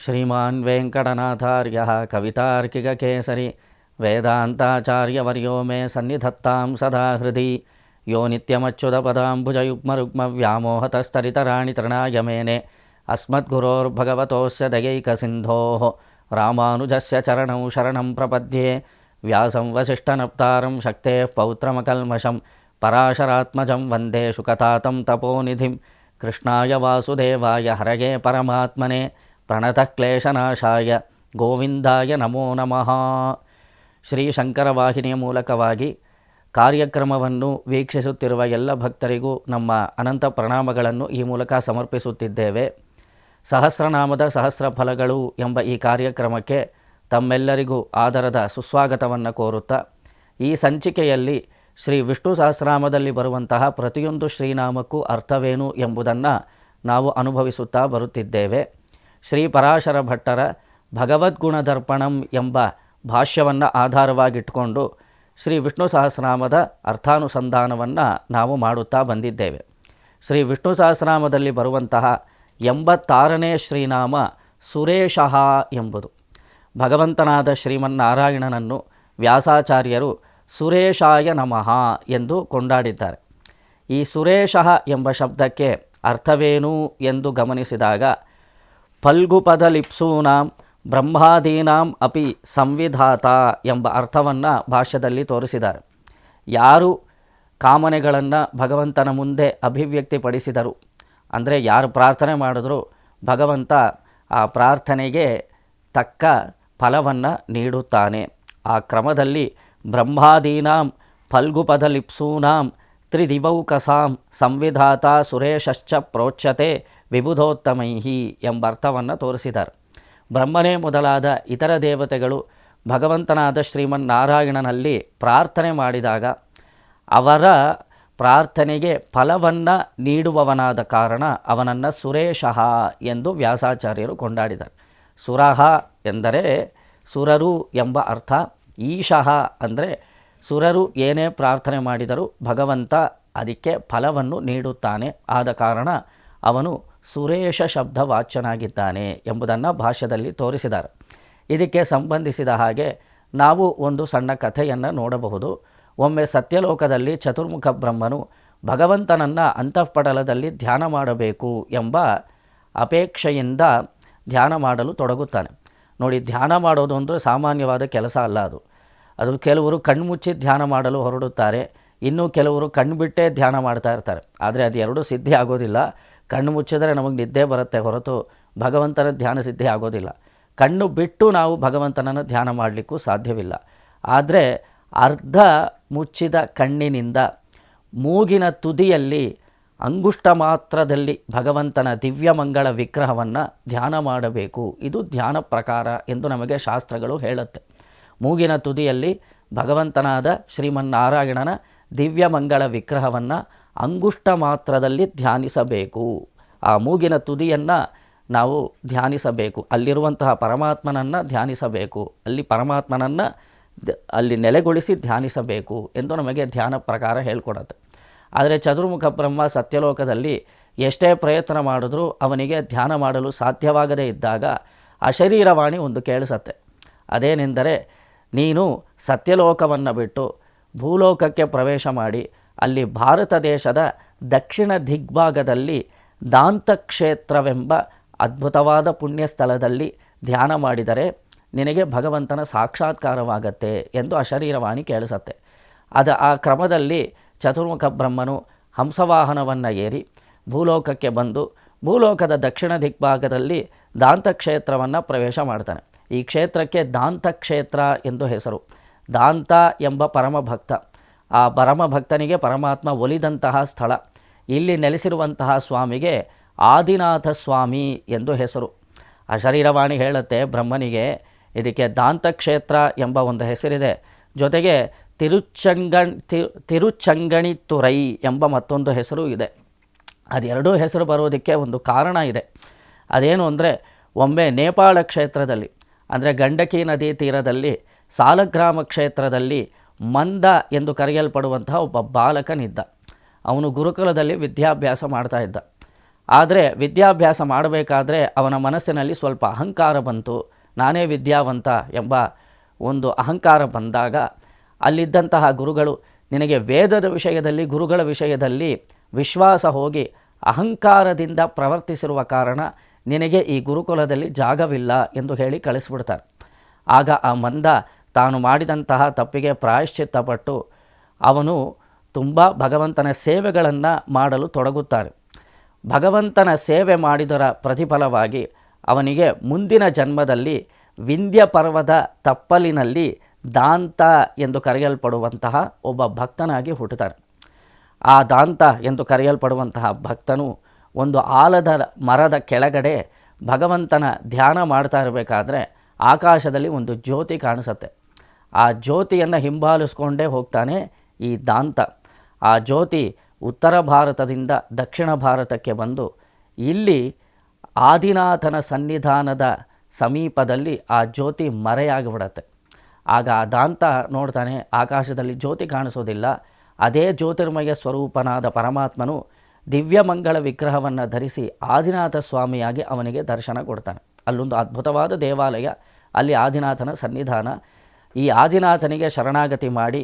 ಶ್ರೀಮಾನ್ ವೆಂಕಟನಾಥಾರ್ಯಃ ಕವಿತಾರ್ಕಿಕಕೇಸರಿ ವೇದಾಂತಾಚಾರ್ಯವರ್ಯೋ ಮೇ ಸನ್ನಿಧತ್ತಾಂ ಸದಾ ಹೃದಿ ಯೋ ನಿತ್ಯಮಚ್ಯುತಪದಾಂಬುಜಯುಗ್ಮರುಗ್ಮವ್ಯಾಮೋಹತಸ್ತರಿತರಾಣಿ ತೃಣಾಯ ಮೇನೆ ಅಸ್ಮದ್ಗುರೋರ್ಭಗವತೋಸ್ಯ ದಯೈಕಸಿಂಧೋಃ ರಾಮಾನುಜಸ್ಯ ಚರಣೌ ಶರಣಂ ಪ್ರಪದ್ಯೆ ವ್ಯಾಸಂ ವಸಿಷ್ಠನಪ್ತಾರಂ ಶಕ್ತೇಃ ಪೌತ್ರಮಕಲ್ಮಷಂ ಪರಾಶರಾತ್ಮಜಂ ವಂದೇ ಶುಕತಾತಂ ತಪೋನಿಧಿಂ ಕೃಷ್ಣಾಯ ವಾಸುದೇವಾಯ ಹರಯೇ ಪರಮಾತ್ಮನೇ ಪ್ರಣತಃ ಕ್ಲೇಶನಾಶಾಯ ಗೋವಿಂದಾಯ ನಮೋ ನಮಃ. ಶ್ರೀ ಶಂಕರ ವಾಹಿನಿಯ ಮೂಲಕವಾಗಿ ಕಾರ್ಯಕ್ರಮವನ್ನು ವೀಕ್ಷಿಸುತ್ತಿರುವ ಎಲ್ಲ ಭಕ್ತರಿಗೂ ನಮ್ಮ ಅನಂತ ಪ್ರಣಾಮಗಳನ್ನು ಈ ಮೂಲಕ ಸಮರ್ಪಿಸುತ್ತಿದ್ದೇವೆ. ಸಹಸ್ರನಾಮದ ಸಹಸ್ರ ಫಲಗಳು ಎಂಬ ಈ ಕಾರ್ಯಕ್ರಮಕ್ಕೆ ತಮ್ಮೆಲ್ಲರಿಗೂ ಆದರದ ಸುಸ್ವಾಗತವನ್ನು ಕೋರುತ್ತಾ, ಈ ಸಂಚಿಕೆಯಲ್ಲಿ ಶ್ರೀ ವಿಷ್ಣು ಸಹಸ್ರನಾಮದಲ್ಲಿ ಬರುವಂತಹ ಪ್ರತಿಯೊಂದು ಶ್ರೀನಾಮಕ್ಕೂ ಅರ್ಥವೇನು ಎಂಬುದನ್ನು ನಾವು ಅನುಭವಿಸುತ್ತಾ ಬರುತ್ತಿದ್ದೇವೆ. ಶ್ರೀ ಪರಾಶರ ಭಟ್ಟರ ಭಗವದ್ಗುಣದರ್ಪಣಂ ಎಂಬ ಭಾಷ್ಯವನ್ನು ಆಧಾರವಾಗಿಟ್ಟುಕೊಂಡು ಶ್ರೀ ವಿಷ್ಣು ಸಹಸ್ರನಾಮದ ಅರ್ಥಾನುಸಂಧಾನವನ್ನು ನಾವು ಮಾಡುತ್ತಾ ಬಂದಿದ್ದೇವೆ. ಶ್ರೀ ವಿಷ್ಣು ಸಹಸ್ರನಾಮದಲ್ಲಿ ಬರುವಂತಹ 86ನೇ ಶ್ರೀನಾಮ ಸುರೇಶಃ ಎಂಬುದು. ಭಗವಂತನಾದ ಶ್ರೀಮನ್ನಾರಾಯಣನನ್ನು ವ್ಯಾಸಾಚಾರ್ಯರು ಸುರೇಶಾಯ ನಮಃ ಎಂದು ಕೊಂಡಾಡಿದ್ದಾರೆ. ಈ ಸುರೇಶಃ ಎಂಬ ಶಬ್ದಕ್ಕೆ ಅರ್ಥವೇನು ಎಂದು ಗಮನಿಸಿದಾಗ, ಫಲ್ಗುಪದಲಿಪ್ಸೂನಾಂ ಬ್ರಹ್ಮಾದೀನಾಂ ಅಪಿ ಸಂವಿಧಾತ ಎಂಬ ಅರ್ಥವನ್ನು ಭಾಷ್ಯದಲ್ಲಿ ತೋರಿಸಿದ್ದಾರೆ. ಯಾರು ಕಾಮನೆಗಳನ್ನು ಭಗವಂತನ ಮುಂದೆ ಅಭಿವ್ಯಕ್ತಿಪಡಿಸಿದರು, ಅಂದರೆ ಯಾರು ಪ್ರಾರ್ಥನೆ ಮಾಡಿದ್ರು ಭಗವಂತ ಆ ಪ್ರಾರ್ಥನೆಗೆ ತಕ್ಕ ಫಲವನ್ನು ನೀಡುತ್ತಾನೆ. ಆ ಕ್ರಮದಲ್ಲಿ ಬ್ರಹ್ಮಾದೀನಾಂ ಫಲ್ಗುಪದಲಿಪ್ಸೂನಾಂ ತ್ರಿದಿವೌಕಸಾಂ ಸಂವಿಧಾತ ಸುರೇಶಶ್ಚ ಪ್ರೋಚ್ಯತೆ ವಿಬುಧೋತ್ತಮೈಹಿ ಎಂಬ ಅರ್ಥವನ್ನು ತೋರಿಸಿದ್ದಾರೆ. ಬ್ರಹ್ಮನೇ ಮೊದಲಾದ ಇತರ ದೇವತೆಗಳು ಭಗವಂತನಾದ ಶ್ರೀಮನ್ನಾರಾಯಣನಲ್ಲಿ ಪ್ರಾರ್ಥನೆ ಮಾಡಿದಾಗ ಅವರ ಪ್ರಾರ್ಥನೆಗೆ ಫಲವನ್ನು ನೀಡುವವನಾದ ಕಾರಣ ಅವನನ್ನು ಸುರೇಶಃ ಎಂದು ವ್ಯಾಸಾಚಾರ್ಯರು ಕೊಂಡಾಡಿದ್ದಾರೆ. ಸುರಃ ಎಂದರೆ ಸುರರು ಎಂಬ ಅರ್ಥ. ಈಶಃ ಅಂದರೆ ಸುರರು ಏನೇ ಪ್ರಾರ್ಥನೆ ಮಾಡಿದರೂ ಭಗವಂತ ಅದಕ್ಕೆ ಫಲವನ್ನು ನೀಡುತ್ತಾನೆ. ಆದ ಕಾರಣ ಅವನು ಸುರೇಶ ಶಬ್ದ ವಾಚ್ಯನಾಗಿದ್ದಾನೆ ಎಂಬುದನ್ನು ಭಾಷ್ಯದಲ್ಲಿ ತೋರಿಸಿದ್ದಾರೆ. ಇದಕ್ಕೆ ಸಂಬಂಧಿಸಿದ ಹಾಗೆ ನಾವು ಒಂದು ಸಣ್ಣ ಕಥೆಯನ್ನು ನೋಡಬಹುದು. ಒಮ್ಮೆ ಸತ್ಯಲೋಕದಲ್ಲಿ ಚತುರ್ಮುಖ ಬ್ರಹ್ಮನು ಭಗವಂತನನ್ನು ಅಂತಃಪಟಲದಲ್ಲಿ ಧ್ಯಾನ ಮಾಡಬೇಕು ಎಂಬ ಅಪೇಕ್ಷೆಯಿಂದ ಧ್ಯಾನ ಮಾಡಲು ತೊಡಗುತ್ತಾನೆ. ನೋಡಿ, ಧ್ಯಾನ ಮಾಡೋದು ಅಂದರೆ ಸಾಮಾನ್ಯವಾದ ಕೆಲಸ ಅಲ್ಲ. ಅದು ಕೆಲವರು ಕಣ್ಮುಚ್ಚಿ ಧ್ಯಾನ ಮಾಡಲು ಹೊರಡುತ್ತಾರೆ, ಇನ್ನು ಕೆಲವರು ಕಣ್ಬಿಟ್ಟೇ ಧ್ಯಾನ ಮಾಡ್ತಾ ಇರ್ತಾರೆ. ಆದರೆ ಅದು ಎರಡೂ ಸಿದ್ಧಿ ಆಗೋದಿಲ್ಲ. ಕಣ್ಣು ಮುಚ್ಚಿದರೆ ನಮಗೆ ನಿದ್ದೆ ಬರುತ್ತೆ ಹೊರತು ಭಗವಂತನ ಧ್ಯಾನ ಸಿದ್ಧಿ ಆಗೋದಿಲ್ಲ. ಕಣ್ಣು ಬಿಟ್ಟು ನಾವು ಭಗವಂತನನ್ನು ಧ್ಯಾನ ಮಾಡಲಿಕ್ಕೂ ಸಾಧ್ಯವಿಲ್ಲ. ಆದರೆ ಅರ್ಧ ಮುಚ್ಚಿದ ಕಣ್ಣಿನಿಂದ ಮೂಗಿನ ತುದಿಯಲ್ಲಿ ಅಂಗುಷ್ಟ ಮಾತ್ರದಲ್ಲಿ ಭಗವಂತನ ದಿವ್ಯಮಂಗಳ ವಿಗ್ರಹವನ್ನು ಧ್ಯಾನ ಮಾಡಬೇಕು. ಇದು ಧ್ಯಾನ ಪ್ರಕಾರ ಎಂದು ನಮಗೆ ಶಾಸ್ತ್ರಗಳು ಹೇಳುತ್ತೆ. ಮೂಗಿನ ತುದಿಯಲ್ಲಿ ಭಗವಂತನಾದ ಶ್ರೀಮನ್ನಾರಾಯಣನ ದಿವ್ಯಮಂಗಳ ವಿಗ್ರಹವನ್ನು ಅಂಗುಷ್ಟ ಮಾತ್ರದಲ್ಲಿ ಧ್ಯಾನಿಸಬೇಕು. ಆ ಮೂಗಿನ ತುದಿಯನ್ನು ನಾವು ಧ್ಯಾನಿಸಬೇಕು. ಅಲ್ಲಿರುವಂತಹ ಪರಮಾತ್ಮನನ್ನು ಧ್ಯಾನಿಸಬೇಕು. ಅಲ್ಲಿ ಪರಮಾತ್ಮನನ್ನು ಅಲ್ಲಿ ನೆಲೆಗೊಳಿಸಿ ಧ್ಯಾನಿಸಬೇಕು ಎಂದು ನಮಗೆ ಧ್ಯಾನ ಪ್ರಕಾರ ಹೇಳ್ಕೊಡುತ್ತೆ. ಆದರೆ ಚತುರ್ಮುಖ ಬ್ರಹ್ಮ ಸತ್ಯಲೋಕದಲ್ಲಿ ಎಷ್ಟೇ ಪ್ರಯತ್ನ ಮಾಡಿದ್ರೂ ಅವನಿಗೆ ಧ್ಯಾನ ಮಾಡಲು ಸಾಧ್ಯವಾಗದೇ ಇದ್ದಾಗ ಅಶರೀರವಾಣಿ ಒಂದು ಕೇಳಿಸತ್ತೆ. ಅದೇನೆಂದರೆ, ನೀನು ಸತ್ಯಲೋಕವನ್ನು ಬಿಟ್ಟು ಭೂಲೋಕಕ್ಕೆ ಪ್ರವೇಶ ಮಾಡಿ ಅಲ್ಲಿ ಭಾರತ ದೇಶದ ದಕ್ಷಿಣ ದಿಗ್ಭಾಗದಲ್ಲಿ ದಾಂತಕ್ಷೇತ್ರವೆಂಬ ಅದ್ಭುತವಾದ ಪುಣ್ಯ ಸ್ಥಳದಲ್ಲಿ ಧ್ಯಾನ ಮಾಡಿದರೆ ನಿನಗೆ ಭಗವಂತನ ಸಾಕ್ಷಾತ್ಕಾರವಾಗತ್ತೆ ಎಂದು ಅಶರೀರವಾಣಿ ಕೇಳಿಸತ್ತೆ. ಆ ಕ್ರಮದಲ್ಲಿ ಚತುರ್ಮುಖ ಬ್ರಹ್ಮನು ಹಂಸವಾಹನವನ್ನು ಏರಿ ಭೂಲೋಕಕ್ಕೆ ಬಂದು ಭೂಲೋಕದ ದಕ್ಷಿಣ ದಿಗ್ಭಾಗದಲ್ಲಿ ದಾಂತಕ್ಷೇತ್ರವನ್ನು ಪ್ರವೇಶ ಮಾಡ್ತಾನೆ. ಈ ಕ್ಷೇತ್ರಕ್ಕೆ ದಾಂತಕ್ಷೇತ್ರ ಎಂದು ಹೆಸರು. ದಾಂತ ಎಂಬ ಪರಮಭಕ್ತ, ಆ ಪರಮಭಕ್ತನಿಗೆ ಪರಮಾತ್ಮ ಒಲಿದಂತಹ ಸ್ಥಳ. ಇಲ್ಲಿ ನೆಲೆಸಿರುವಂತಹ ಸ್ವಾಮಿಗೆ ಆದಿನಾಥ ಸ್ವಾಮಿ ಎಂದು ಹೆಸರು. ಅಶರೀರವಾಣಿ ಹೇಳುತ್ತೆ ಬ್ರಹ್ಮನಿಗೆ, ಇದಕ್ಕೆ ದಾಂತಕ್ಷೇತ್ರ ಎಂಬ ಒಂದು ಹೆಸರಿದೆ, ಜೊತೆಗೆ ತಿರುಚಂಗಣಿತುರೈ ಎಂಬ ಮತ್ತೊಂದು ಹೆಸರು ಇದೆ. ಅದೆರಡೂ ಹೆಸರು ಬರೋದಕ್ಕೆ ಒಂದು ಕಾರಣ ಇದೆ. ಅದೇನು ಅಂದರೆ, ಒಮ್ಮೆ ನೇಪಾಳ ಕ್ಷೇತ್ರದಲ್ಲಿ ಅಂದರೆ ಗಂಡಕಿ ನದಿ ತೀರದಲ್ಲಿ ಸಾಲಗ್ರಾಮ ಕ್ಷೇತ್ರದಲ್ಲಿ ಮಂದ ಎಂದು ಕರೆಯಲ್ಪಡುವಂತಹ ಒಬ್ಬ ಬಾಲಕನಿದ್ದ. ಅವನು ಗುರುಕುಲದಲ್ಲಿ ವಿದ್ಯಾಭ್ಯಾಸ ಮಾಡ್ತಾ ಇದ್ದ. ಆದರೆ ವಿದ್ಯಾಭ್ಯಾಸ ಮಾಡಬೇಕಾದ್ರೆ ಅವನ ಮನಸ್ಸಿನಲ್ಲಿ ಸ್ವಲ್ಪ ಅಹಂಕಾರ ಬಂತು. ನಾನೇ ವಿದ್ಯಾವಂತ ಎಂಬ ಒಂದು ಅಹಂಕಾರ ಬಂದಾಗ ಅಲ್ಲಿದ್ದಂತಹ ಗುರುಗಳು, ನಿನಗೆ ವೇದದ ವಿಷಯದಲ್ಲಿ, ಗುರುಗಳ ವಿಷಯದಲ್ಲಿ ವಿಶ್ವಾಸ ಹೋಗಿ ಅಹಂಕಾರದಿಂದ ಪ್ರವರ್ತಿಸಿರುವ ಕಾರಣ ನಿನಗೆ ಈ ಗುರುಕುಲದಲ್ಲಿ ಜಾಗವಿಲ್ಲ ಎಂದು ಹೇಳಿ ಕಳಿಸ್ಬಿಡ್ತಾರೆ. ಆಗ ಆ ಮಂದ ತಾನು ಮಾಡಿದಂತಹ ತಪ್ಪಿಗೆ ಪ್ರಾಯಶ್ಚಿತ್ತಪಟ್ಟು ಅವನು ತುಂಬ ಭಗವಂತನ ಸೇವೆಗಳನ್ನು ಮಾಡಲು ತೊಡಗುತ್ತಾರೆ. ಭಗವಂತನ ಸೇವೆ ಮಾಡಿದರ ಪ್ರತಿಫಲವಾಗಿ ಅವನಿಗೆ ಮುಂದಿನ ಜನ್ಮದಲ್ಲಿ ವಿಂಧ್ಯ ಪರ್ವದ ತಪ್ಪಲಿನಲ್ಲಿ ದಾಂತ ಎಂದು ಕರೆಯಲ್ಪಡುವಂತಹ ಒಬ್ಬ ಭಕ್ತನಾಗಿ ಹುಟ್ಟುತ್ತಾರೆ. ಆ ದಾಂತ ಎಂದು ಕರೆಯಲ್ಪಡುವಂತಹ ಭಕ್ತನು ಒಂದು ಆಲದ ಮರದ ಕೆಳಗಡೆ ಭಗವಂತನ ಧ್ಯಾನ ಮಾಡ್ತಾ ಇರಬೇಕಾದ್ರೆ ಆಕಾಶದಲ್ಲಿ ಒಂದು ಜ್ಯೋತಿ ಕಾಣಿಸುತ್ತೆ. ಆ ಜ್ಯೋತಿಯನ್ನು ಹಿಂಬಾಲಿಸ್ಕೊಂಡೇ ಹೋಗ್ತಾನೆ ಈ ದಾಂತ. ಆ ಜ್ಯೋತಿ ಉತ್ತರ ಭಾರತದಿಂದ ದಕ್ಷಿಣ ಭಾರತಕ್ಕೆ ಬಂದು ಇಲ್ಲಿ ಆದಿನಾಥನ ಸನ್ನಿಧಾನದ ಸಮೀಪದಲ್ಲಿ ಆ ಜ್ಯೋತಿ ಮರೆಯಾಗಿಬಿಡತ್ತೆ. ಆಗ ಆ ದಾಂತ ನೋಡ್ತಾನೆ, ಆಕಾಶದಲ್ಲಿ ಜ್ಯೋತಿ ಕಾಣಿಸೋದಿಲ್ಲ. ಅದೇ ಜ್ಯೋತಿರ್ಮಯ ಸ್ವರೂಪನಾದ ಪರಮಾತ್ಮನು ದಿವ್ಯಮಂಗಳ ವಿಗ್ರಹವನ್ನು ಧರಿಸಿ ಆದಿನಾಥ ಸ್ವಾಮಿಯಾಗಿ ಅವನಿಗೆ ದರ್ಶನ ಕೊಡ್ತಾನೆ. ಅಲ್ಲೊಂದು ಅದ್ಭುತವಾದ ದೇವಾಲಯ, ಅಲ್ಲಿ ಆದಿನಾಥನ ಸನ್ನಿಧಾನ. ಈ ಆದಿನಾಥನಿಗೆ ಶರಣಾಗತಿ ಮಾಡಿ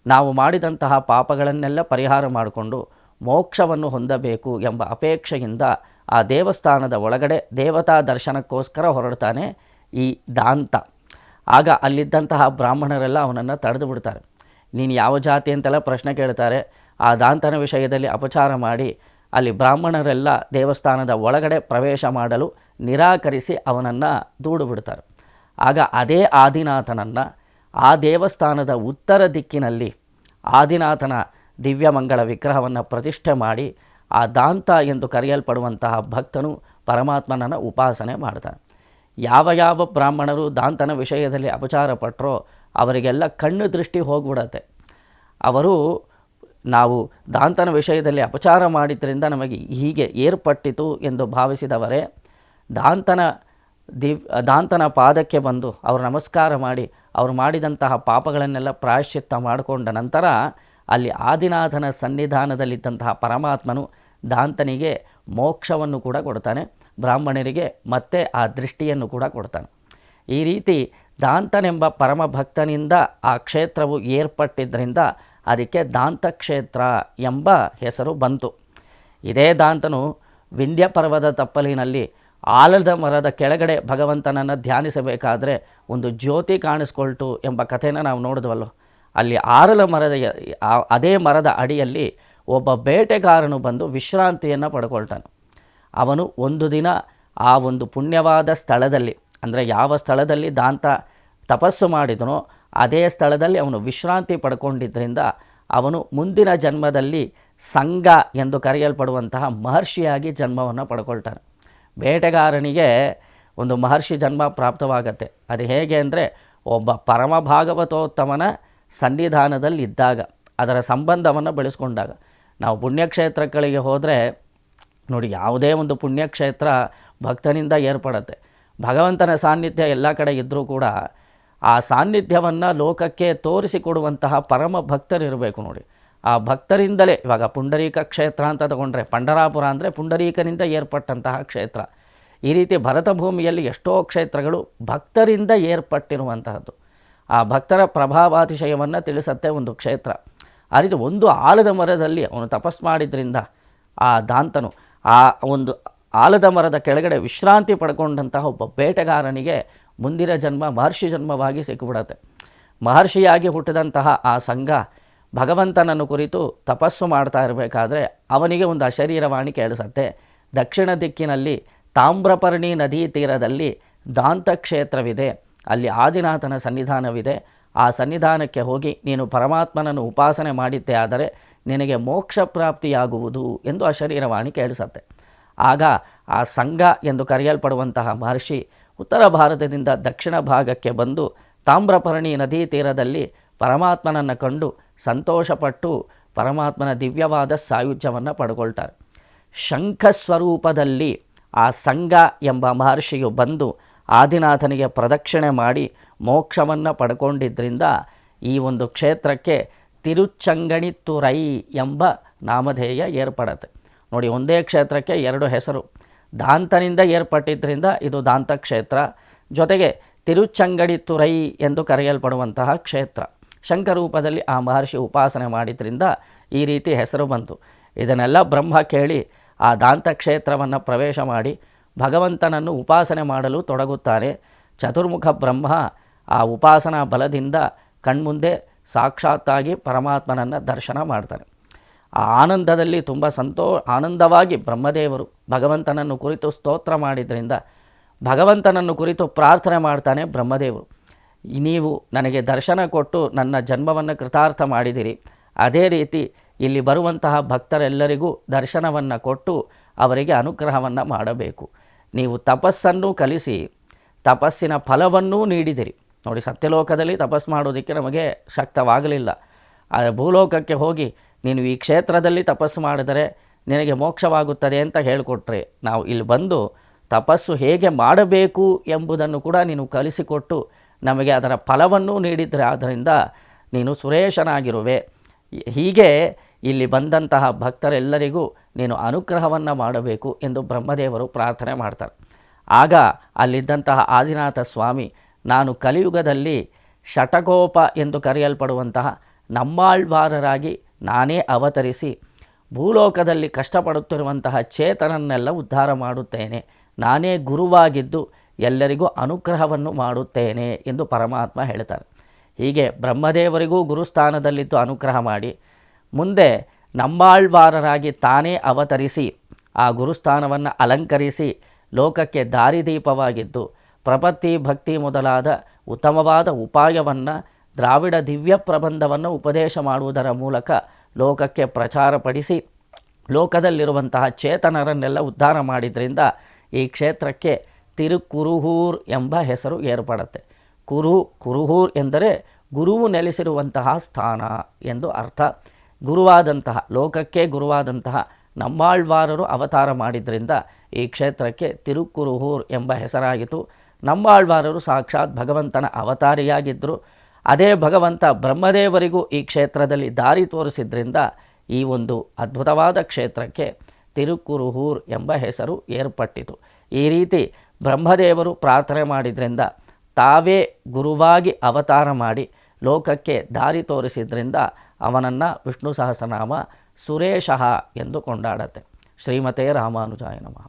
ನಾವು ಮಾಡಿದಂತಹ ಪಾಪಗಳನ್ನೆಲ್ಲ ಪರಿಹಾರ ಮಾಡಿಕೊಂಡು ಮೋಕ್ಷವನ್ನು ಹೊಂದಬೇಕು ಎಂಬ ಅಪೇಕ್ಷೆಯಿಂದ ಆ ದೇವಸ್ಥಾನದ ಒಳಗಡೆ ದೇವತಾ ದರ್ಶನಕ್ಕೋಸ್ಕರ ಹೊರಡ್ತಾನೆ ಈ ದಾಂತ. ಆಗ ಅಲ್ಲಿದ್ದಂತಹ ಬ್ರಾಹ್ಮಣರೆಲ್ಲ ಅವನನ್ನು ತಡೆದು ಬಿಡ್ತಾರೆ. ನೀನು ಯಾವ ಜಾತಿ ಅಂತೆಲ್ಲ ಪ್ರಶ್ನೆ ಕೇಳ್ತಾರೆ. ಆ ದಾಂತನ ವಿಷಯದಲ್ಲಿ ಅಪಚಾರ ಮಾಡಿ ಅಲ್ಲಿ ಬ್ರಾಹ್ಮಣರೆಲ್ಲ ದೇವಸ್ಥಾನದ ಒಳಗಡೆ ಪ್ರವೇಶ ಮಾಡಲು ನಿರಾಕರಿಸಿ ಅವನನ್ನು ದೂಡು ಬಿಡ್ತಾರೆ. ಆಗ ಅದೇ ಆದಿನಾಥನನ್ನು ಆ ದೇವಸ್ಥಾನದ ಉತ್ತರ ದಿಕ್ಕಿನಲ್ಲಿ ಆದಿನಾಥನ ದಿವ್ಯಮಂಗಳ ವಿಗ್ರಹವನ್ನು ಪ್ರತಿಷ್ಠೆ ಮಾಡಿ ಆ ದಾಂತ ಎಂದು ಕರೆಯಲ್ಪಡುವಂತಹ ಭಕ್ತನು ಪರಮಾತ್ಮನನ್ನು ಉಪಾಸನೆ ಮಾಡ್ತಾನೆ. ಯಾವ ಯಾವ ಬ್ರಾಹ್ಮಣರು ದಾಂತನ ವಿಷಯದಲ್ಲಿ ಅಪಚಾರ ಪಟ್ಟರೋ ಅವರಿಗೆಲ್ಲ ಕಣ್ಣು ದೃಷ್ಟಿ ಹೋಗ್ಬಿಡತ್ತೆ. ಅವರು ನಾವು ದಾಂತನ ವಿಷಯದಲ್ಲಿ ಅಪಚಾರ ಮಾಡಿದ್ದರಿಂದ ನಮಗೆ ಹೀಗೆ ಏರ್ಪಟ್ಟಿತು ಎಂದು ಭಾವಿಸಿದವರೇ ದಾಂತನ ಪಾದಕ್ಕೆ ಬಂದು ಅವರು ನಮಸ್ಕಾರ ಮಾಡಿ ಅವರು ಮಾಡಿದಂತಹ ಪಾಪಗಳನ್ನೆಲ್ಲ ಪ್ರಾಯಶ್ಚಿತ್ತ ಮಾಡಿಕೊಂಡ ನಂತರ ಅಲ್ಲಿ ಆದಿನಾಥನ ಸನ್ನಿಧಾನದಲ್ಲಿದ್ದಂತಹ ಪರಮಾತ್ಮನು ದಾಂತನಿಗೆ ಮೋಕ್ಷವನ್ನು ಕೂಡ ಕೊಡ್ತಾನೆ, ಬ್ರಾಹ್ಮಣರಿಗೆ ಮತ್ತೆ ಆ ದೃಷ್ಟಿಯನ್ನು ಕೂಡ ಕೊಡ್ತಾನೆ. ಈ ರೀತಿ ದಾಂತನೆಂಬ ಪರಮ ಭಕ್ತನಿಂದ ಆ ಕ್ಷೇತ್ರವು ಏರ್ಪಟ್ಟಿದ್ದರಿಂದ ಅದಕ್ಕೆ ದಾಂತ ಕ್ಷೇತ್ರ ಎಂಬ ಹೆಸರು ಬಂತು. ಇದೇ ದಾಂತನು ವಿಂಧ್ಯ ಪರ್ವದ ತಪ್ಪಲಿನಲ್ಲಿ ಆಲದ ಮರದ ಕೆಳಗಡೆ ಭಗವಂತನನ್ನು ಧ್ಯಾನಿಸಬೇಕಾದ್ರೆ ಒಂದು ಜ್ಯೋತಿ ಕಾಣಿಸ್ಕೊಳ್ತು ಎಂಬ ಕಥೆನ ನಾವು ನೋಡಿದ್ವಲ್ಲೋ. ಅಲ್ಲಿ ಆಲದ ಮರದ ಅದೇ ಮರದ ಅಡಿಯಲ್ಲಿ ಒಬ್ಬ ಬೇಟೆಗಾರನು ಬಂದು ವಿಶ್ರಾಂತಿಯನ್ನು ಪಡ್ಕೊಳ್ತಾನೆ. ಅವನು ಒಂದು ದಿನ ಆ ಒಂದು ಪುಣ್ಯವಾದ ಸ್ಥಳದಲ್ಲಿ, ಅಂದರೆ ಯಾವ ಸ್ಥಳದಲ್ಲಿ ದಾಂತ ತಪಸ್ಸು ಮಾಡಿದನೋ ಅದೇ ಸ್ಥಳದಲ್ಲಿ ಅವನು ವಿಶ್ರಾಂತಿ ಪಡ್ಕೊಂಡಿದ್ದರಿಂದ ಅವನು ಮುಂದಿನ ಜನ್ಮದಲ್ಲಿ ಸಂಘ ಎಂದು ಕರೆಯಲ್ಪಡುವಂತಹ ಮಹರ್ಷಿಯಾಗಿ ಜನ್ಮವನ್ನು ಪಡ್ಕೊಳ್ತಾನೆ. ಬೇಟೆಗಾರನಿಗೆ ಒಂದು ಮಹರ್ಷಿ ಜನ್ಮ ಪ್ರಾಪ್ತವಾಗತ್ತೆ. ಅದು ಹೇಗೆ ಅಂದರೆ ಒಬ್ಬ ಪರಮ ಭಾಗವತೋತ್ತಮನ ಸನ್ನಿಧಾನದಲ್ಲಿದ್ದಾಗ, ಅದರ ಸಂಬಂಧವನ್ನು ಬೆಳೆಸ್ಕೊಂಡಾಗ. ನಾವು ಪುಣ್ಯಕ್ಷೇತ್ರಗಳಿಗೆ ಹೋದರೆ ನೋಡಿ, ಯಾವುದೇ ಒಂದು ಪುಣ್ಯಕ್ಷೇತ್ರ ಭಕ್ತನಿಂದ ಏರ್ಪಡುತ್ತೆ. ಭಗವಂತನ ಸಾನ್ನಿಧ್ಯ ಎಲ್ಲ ಕಡೆ ಇದ್ದರೂ ಕೂಡ ಆ ಸಾನ್ನಿಧ್ಯವನ್ನು ಲೋಕಕ್ಕೆ ತೋರಿಸಿಕೊಡುವಂತಹ ಪರಮ ಭಕ್ತರಿರಬೇಕು ನೋಡಿ. ಆ ಭಕ್ತರಿಂದಲೇ, ಇವಾಗ ಪುಂಡರೀಕ ಕ್ಷೇತ್ರ ಅಂತ ತಗೊಂಡ್ರೆ, ಪಂಢರಾಪುರ ಅಂದರೆ ಪುಂಡರೀಕನಿಂದ ಏರ್ಪಟ್ಟಂತಹ ಕ್ಷೇತ್ರ. ಈ ರೀತಿ ಭರತ ಭೂಮಿಯಲ್ಲಿ ಎಷ್ಟೋ ಕ್ಷೇತ್ರಗಳು ಭಕ್ತರಿಂದ ಏರ್ಪಟ್ಟಿರುವಂತಹದ್ದು. ಆ ಭಕ್ತರ ಪ್ರಭಾವಾತಿಶಯವನ್ನು ತಿಳಿಸತ್ತೆ ಒಂದು ಕ್ಷೇತ್ರ. ಆ ರೀತಿ ಒಂದು ಆಲದ ಮರದಲ್ಲಿ ಅವನು ತಪಸ್ ಮಾಡಿದ್ರಿಂದ ಆ ದಾಂತನು ಆ ಒಂದು ಆಲದ ಮರದ ಕೆಳಗಡೆ ವಿಶ್ರಾಂತಿ ಪಡ್ಕೊಂಡಂತಹ ಒಬ್ಬ ಬೇಟೆಗಾರನಿಗೆ ಮುಂದಿನ ಜನ್ಮ ಮಹರ್ಷಿ ಜನ್ಮವಾಗಿ ಸಿಕ್ಕಿಬಿಡತ್ತೆ. ಮಹರ್ಷಿಯಾಗಿ ಹುಟ್ಟಿದಂತಹ ಆ ಸಂಘ ಭಗವಂತನನ್ನು ಕುರಿತು ತಪಸ್ಸು ಮಾಡ್ತಾ ಇರಬೇಕಾದ್ರೆ ಅವನಿಗೆ ಒಂದು ಅಶರೀರವಾಣಿ ಕೇಳಿಸತ್ತೆ. ದಕ್ಷಿಣ ದಿಕ್ಕಿನಲ್ಲಿ ತಾಮ್ರಪರ್ಣಿ ನದಿ ತೀರದಲ್ಲಿ ದಾಂತ ಕ್ಷೇತ್ರವಿದೆ, ಅಲ್ಲಿ ಆದಿನಾಥನ ಸನ್ನಿಧಾನವಿದೆ. ಆ ಸನ್ನಿಧಾನಕ್ಕೆ ಹೋಗಿ ನೀನು ಪರಮಾತ್ಮನನ್ನು ಉಪಾಸನೆ ಮಾಡಿದ್ದೇ ಆದರೆ ನಿನಗೆ ಮೋಕ್ಷ ಪ್ರಾಪ್ತಿಯಾಗುವುದು ಎಂದು ಅಶರೀರವಾಣಿ ಕೇಳಿಸತ್ತೆ. ಆಗ ಆ ಸಂಘ ಎಂದು ಕರೆಯಲ್ಪಡುವಂತಹ ಮಹರ್ಷಿ ಉತ್ತರ ಭಾರತದಿಂದ ದಕ್ಷಿಣ ಭಾಗಕ್ಕೆ ಬಂದು ತಾಮ್ರಪರ್ಣಿ ನದಿ ತೀರದಲ್ಲಿ ಪರಮಾತ್ಮನನ್ನು ಕಂಡು ಸಂತೋಷಪಟ್ಟು ಪರಮಾತ್ಮನ ದಿವ್ಯವಾದ ಸಾಯುಜ್ಯವನ್ನು ಪಡ್ಕೊಳ್ತಾರೆ. ಶಂಖ ಸ್ವರೂಪದಲ್ಲಿ ಆ ಸಂಘ ಎಂಬ ಮಹರ್ಷಿಯು ಬಂದು ಆದಿನಾಥನಿಗೆ ಪ್ರದಕ್ಷಿಣೆ ಮಾಡಿ ಮೋಕ್ಷವನ್ನು ಪಡ್ಕೊಂಡಿದ್ದರಿಂದ ಈ ಒಂದು ಕ್ಷೇತ್ರಕ್ಕೆ ತಿರುಚಂಗಣಿತ್ತುರೈ ಎಂಬ ನಾಮಧೇಯ ಏರ್ಪಡುತ್ತೆ. ನೋಡಿ, ಒಂದೇ ಕ್ಷೇತ್ರಕ್ಕೆ ಎರಡು ಹೆಸರು. ದಾಂತನಿಂದ ಏರ್ಪಟ್ಟಿದ್ದರಿಂದ ಇದು ದಾಂತ ಕ್ಷೇತ್ರ, ಜೊತೆಗೆ ತಿರುಚಂಗಡಿತುರೈ ಎಂದು ಕರೆಯಲ್ಪಡುವಂತಹ ಕ್ಷೇತ್ರ. ಶಂಖರೂಪದಲ್ಲಿ ಆ ಮಹರ್ಷಿ ಉಪಾಸನೆ ಮಾಡಿದ್ರಿಂದ ಈ ರೀತಿ ಹೆಸರು ಬಂತು. ಇದನ್ನೆಲ್ಲ ಬ್ರಹ್ಮ ಕೇಳಿ ಆ ದಾಂತ ಕ್ಷೇತ್ರವನ್ನು ಪ್ರವೇಶ ಮಾಡಿ ಭಗವಂತನನ್ನು ಉಪಾಸನೆ ಮಾಡಲು ತೊಡಗುತ್ತಾನೆ. ಚತುರ್ಮುಖ ಬ್ರಹ್ಮ ಆ ಉಪಾಸನಾ ಬಲದಿಂದ ಕಣ್ಮುಂದೆ ಸಾಕ್ಷಾತ್ತಾಗಿ ಪರಮಾತ್ಮನನ್ನು ದರ್ಶನ ಮಾಡ್ತಾನೆ. ಆ ಆನಂದದಲ್ಲಿ ತುಂಬ ಆನಂದವಾಗಿ ಬ್ರಹ್ಮದೇವರು ಭಗವಂತನನ್ನು ಕುರಿತು ಸ್ತೋತ್ರ ಮಾಡಿದ್ರಿಂದ ಭಗವಂತನನ್ನು ಕುರಿತು ಪ್ರಾರ್ಥನೆ ಮಾಡ್ತಾನೆ ಬ್ರಹ್ಮದೇವರು. ನೀವು ನನಗೆ ದರ್ಶನ ಕೊಟ್ಟು ನನ್ನ ಜನ್ಮವನ್ನು ಕೃತಾರ್ಥ ಮಾಡಿದಿರಿ, ಅದೇ ರೀತಿ ಇಲ್ಲಿ ಬರುವಂತಹ ಭಕ್ತರೆಲ್ಲರಿಗೂ ದರ್ಶನವನ್ನು ಕೊಟ್ಟು ಅವರಿಗೆ ಅನುಗ್ರಹವನ್ನು ಮಾಡಬೇಕು. ನೀವು ತಪಸ್ಸನ್ನು ಕಲಿಸಿ ತಪಸ್ಸಿನ ಫಲವನ್ನೂ ನೀಡಿದಿರಿ. ನೋಡಿ, ಸತ್ಯಲೋಕದಲ್ಲಿ ತಪಸ್ಸು ಮಾಡೋದಕ್ಕೆ ನಮಗೆ ಶಕ್ತವಾಗಲಿಲ್ಲ. ಆದರೆ ಭೂಲೋಕಕ್ಕೆ ಹೋಗಿ ನೀನು ಈ ಕ್ಷೇತ್ರದಲ್ಲಿ ತಪಸ್ಸು ಮಾಡಿದರೆ ನಿನಗೆ ಮೋಕ್ಷವಾಗುತ್ತದೆ ಅಂತ ಹೇಳಿಕೊಟ್ರೆ, ನಾವು ಇಲ್ಲಿ ಬಂದು ತಪಸ್ಸು ಹೇಗೆ ಮಾಡಬೇಕು ಎಂಬುದನ್ನು ಕೂಡ ನೀನು ಕಲಿಸಿಕೊಟ್ಟು ನಮಗೆ ಅದರ ಫಲವನ್ನೂ ನೀಡಿದರೆ, ಆದ್ದರಿಂದ ನೀನು ಸುರೇಶನಾಗಿರುವೆ. ಹೀಗೆ ಇಲ್ಲಿ ಬಂದಂತಹ ಭಕ್ತರೆಲ್ಲರಿಗೂ ನೀನು ಅನುಗ್ರಹವನ್ನು ಮಾಡಬೇಕು ಎಂದು ಬ್ರಹ್ಮದೇವರು ಪ್ರಾರ್ಥನೆ ಮಾಡ್ತಾರೆ. ಆಗ ಅಲ್ಲಿದ್ದಂತಹ ಆದಿನಾಥ ಸ್ವಾಮಿ, ನಾನು ಕಲಿಯುಗದಲ್ಲಿ ಷಟಕೋಪ ಎಂದು ಕರೆಯಲ್ಪಡುವಂತಹ ನಮ್ಮಾಳ್ವಾರರಾಗಿ ನಾನೇ ಅವತರಿಸಿ ಭೂಲೋಕದಲ್ಲಿ ಕಷ್ಟಪಡುತ್ತಿರುವಂತಹ ಚೇತನನ್ನೆಲ್ಲ ಉದ್ಧಾರ ಮಾಡುತ್ತೇನೆ, ನಾನೇ ಗುರುವಾಗಿದ್ದು ಎಲ್ಲರಿಗೂ ಅನುಗ್ರಹವನ್ನು ಮಾಡುತ್ತೇನೆ ಎಂದು ಪರಮಾತ್ಮ ಹೇಳ್ತಾರೆ. ಹೀಗೆ ಬ್ರಹ್ಮದೇವರಿಗೂ ಗುರುಸ್ಥಾನದಲ್ಲಿದ್ದು ಅನುಗ್ರಹ ಮಾಡಿ ಮುಂದೆ ನಮ್ಮಾಳ್ವಾರರಾಗಿ ತಾನೇ ಅವತರಿಸಿ ಆ ಗುರುಸ್ಥಾನವನ್ನು ಅಲಂಕರಿಸಿ ಲೋಕಕ್ಕೆ ದಾರಿದೀಪವಾಗಿದ್ದು ಪ್ರಪತ್ತಿ ಭಕ್ತಿ ಮೊದಲಾದ ಉತ್ತಮವಾದ ಉಪಾಯವನ್ನು ದ್ರಾವಿಡ ದಿವ್ಯ ಪ್ರಬಂಧವನ್ನು ಉಪದೇಶ ಮಾಡುವುದರ ಮೂಲಕ ಲೋಕಕ್ಕೆ ಪ್ರಚಾರಪಡಿಸಿ ಲೋಕದಲ್ಲಿರುವಂತಹ ಚೇತನರನ್ನೆಲ್ಲ ಉದ್ಧಾರ ಮಾಡಿದ್ರಿಂದ ಈ ಕ್ಷೇತ್ರಕ್ಕೆ ತಿರುಕುರುಹೂರ್ ಎಂಬ ಹೆಸರು ಏರ್ಪಡುತ್ತೆ. ಕುರುಹೂರ್ ಎಂದರೆ ಗುರುವು ನೆಲೆಸಿರುವಂತಹ ಸ್ಥಾನ ಎಂದು ಅರ್ಥ. ಗುರುವಾದಂತಹ ಲೋಕಕ್ಕೆ ಗುರುವಾದಂತಹ ನಮ್ಮಾಳ್ವಾರರು ಅವತಾರ ಮಾಡಿದ್ರಿಂದ ಈ ಕ್ಷೇತ್ರಕ್ಕೆ ತಿರುಕುರುಹೂರ್ ಎಂಬ ಹೆಸರಾಯಿತು. ನಮ್ಮಾಳ್ವಾರರು ಸಾಕ್ಷಾತ್ ಭಗವಂತನ ಅವತಾರಿಯಾಗಿದ್ದರು. ಅದೇ ಭಗವಂತ ಬ್ರಹ್ಮದೇವರಿಗೂ ಈ ಕ್ಷೇತ್ರದಲ್ಲಿ ದಾರಿ ತೋರಿಸಿದ್ರಿಂದ ಈ ಒಂದು ಅದ್ಭುತವಾದ ಕ್ಷೇತ್ರಕ್ಕೆ ತಿರುಕುರುಹೂರ್ ಎಂಬ ಹೆಸರು ಏರ್ಪಟ್ಟಿತು. ಈ ರೀತಿ ಬ್ರಹ್ಮದೇವರು ಪ್ರಾರ್ಥನೆ ಮಾಡಿದ್ರಿಂದ ತಾವೇ ಗುರುವಾಗಿ ಅವತಾರ ಮಾಡಿ ಲೋಕಕ್ಕೆ ದಾರಿ ತೋರಿಸಿದ್ರಿಂದ ಅವನನ್ನು ವಿಷ್ಣು ಸಹಸ್ರನಾಮ ಸುರೇಶಃ ಎಂದು ಕೊಂಡಾಡತ್ತೆ. ಶ್ರೀಮತೆ ರಾಮಾನುಜಾಯ ನಮಃ.